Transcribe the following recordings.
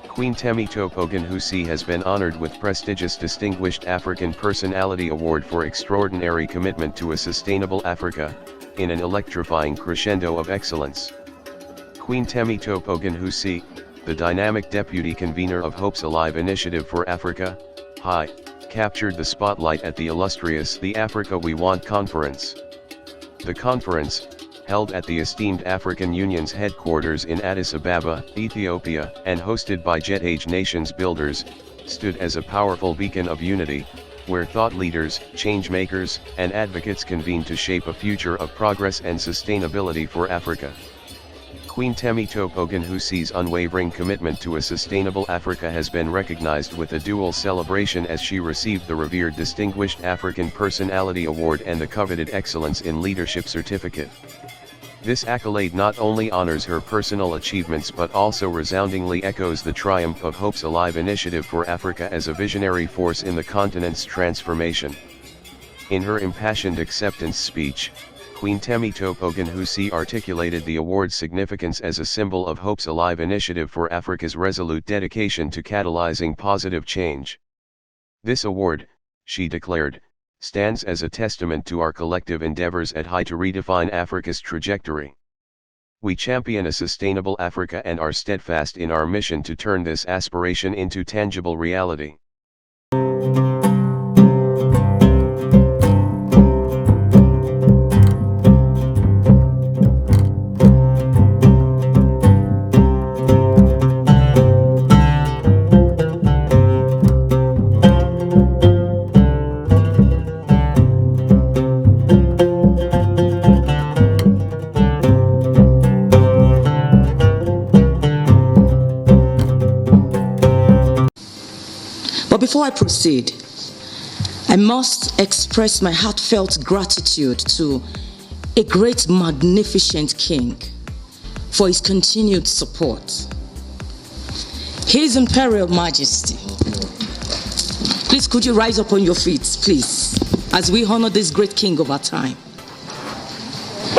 Queen Temitope Ogunwusi has been honored with prestigious Distinguished African Personality Award for extraordinary commitment to a sustainable Africa, in an electrifying crescendo of excellence. Queen Temitope Ogunwusi, the dynamic deputy convener of Hope's Alive Initiative for Africa, HI, captured the spotlight at the illustrious The Africa We Want conference. The conference, held at the esteemed African Union's headquarters in Addis Ababa, Ethiopia, and hosted by Jet Age nations builders, stood as a powerful beacon of unity, where thought leaders, change makers, and advocates convened to shape a future of progress and sustainability for Africa. Queen Temitope Ogunwusi's unwavering commitment to a sustainable Africa has been recognized with a dual celebration as she received the revered Distinguished African Personality Award and the coveted Excellence in Leadership Certificate. This accolade not only honors her personal achievements but also resoundingly echoes the triumph of Hope's Alive Initiative for Africa as a visionary force in the continent's transformation. In her impassioned acceptance speech, Queen Temitope Ogunwusi articulated the award's significance as a symbol of Hope's Alive Initiative for Africa's resolute dedication to catalyzing positive change. This award, she declared, stands as a testament to our collective endeavors at HI to redefine Africa's trajectory. We champion a sustainable Africa and are steadfast in our mission to turn this aspiration into tangible reality. But before I proceed, I must express my heartfelt gratitude to a great, magnificent king for his continued support. His Imperial Majesty. Please, could you rise up on your feet, please, as we honor this great king of our time.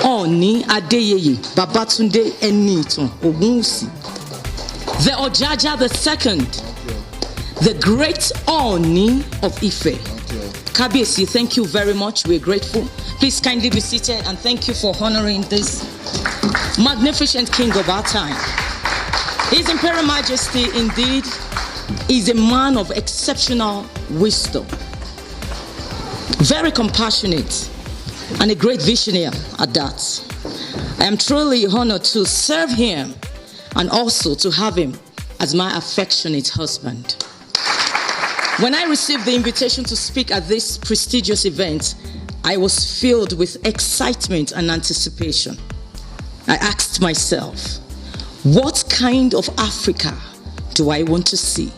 Ooni Babatunde Enitan-Ogunwusi, the Ojaja II, the great Ooni of Ife. Kabiyesi, thank you very much. We're grateful. Please kindly be seated and thank you for honoring this magnificent king of our time. His Imperial Majesty indeed is a man of exceptional wisdom, very compassionate, and a great visionary at that. I am truly honored to serve him and also to have him as my affectionate husband. When I received the invitation to speak at this prestigious event, I was filled with excitement and anticipation. I asked myself, what kind of Africa do I want to see?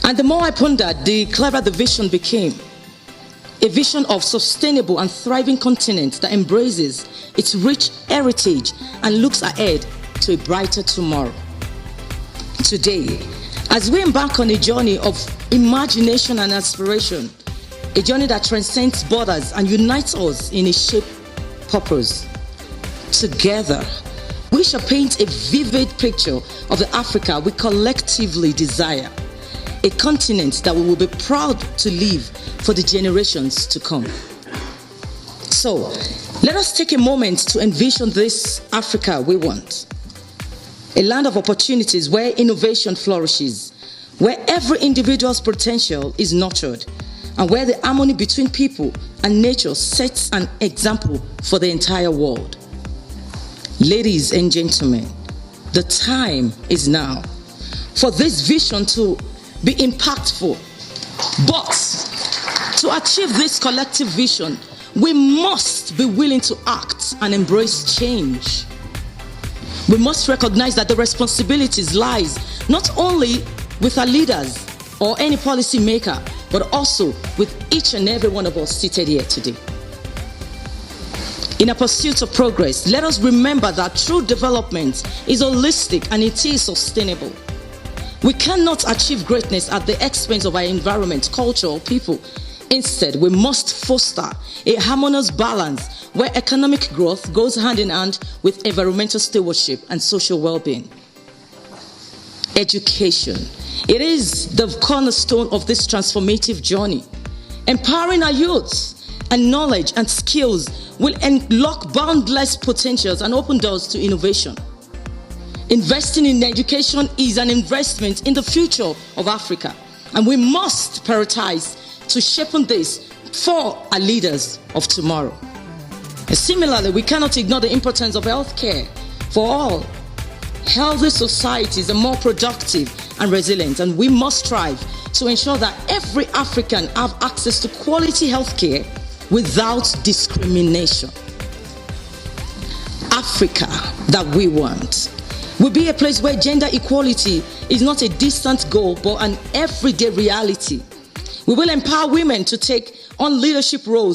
And the more I pondered, the clearer the vision became. A vision of sustainable and thriving continent that embraces its rich heritage and looks ahead to a brighter tomorrow. Today, as we embark on a journey of imagination and aspiration, a journey that transcends borders and unites us in a shared purpose, together, we shall paint a vivid picture of the Africa we collectively desire, a continent that we will be proud to live for the generations to come. So, let us take a moment to envision this Africa we want. A land of opportunities where innovation flourishes, where every individual's potential is nurtured, and where the harmony between people and nature sets an example for the entire world. Ladies and gentlemen, the time is now for this vision to be impactful. But to achieve this collective vision, we must be willing to act and embrace change. We must recognize that the responsibilities lies not only with our leaders or any policy maker, but also with each and every one of us seated here today. In a pursuit of progress, let us remember that true development is holistic and it is sustainable. We cannot achieve greatness at the expense of our environment, culture, or people. Instead, we must foster a harmonious balance where economic growth goes hand in hand with environmental stewardship and social well-being. Education. It is the cornerstone of this transformative journey. Empowering our youths and knowledge and skills will unlock boundless potentials and open doors to innovation. Investing in education is an investment in the future of Africa, and we must prioritize to shape this for our leaders of tomorrow. And similarly, we cannot ignore the importance of healthcare for all. Healthy societies are more productive and resilient, and we must strive to ensure that every African have access to quality healthcare without discrimination. Africa that we want will be a place where gender equality is not a distant goal but an everyday reality. We will empower women to take on leadership roles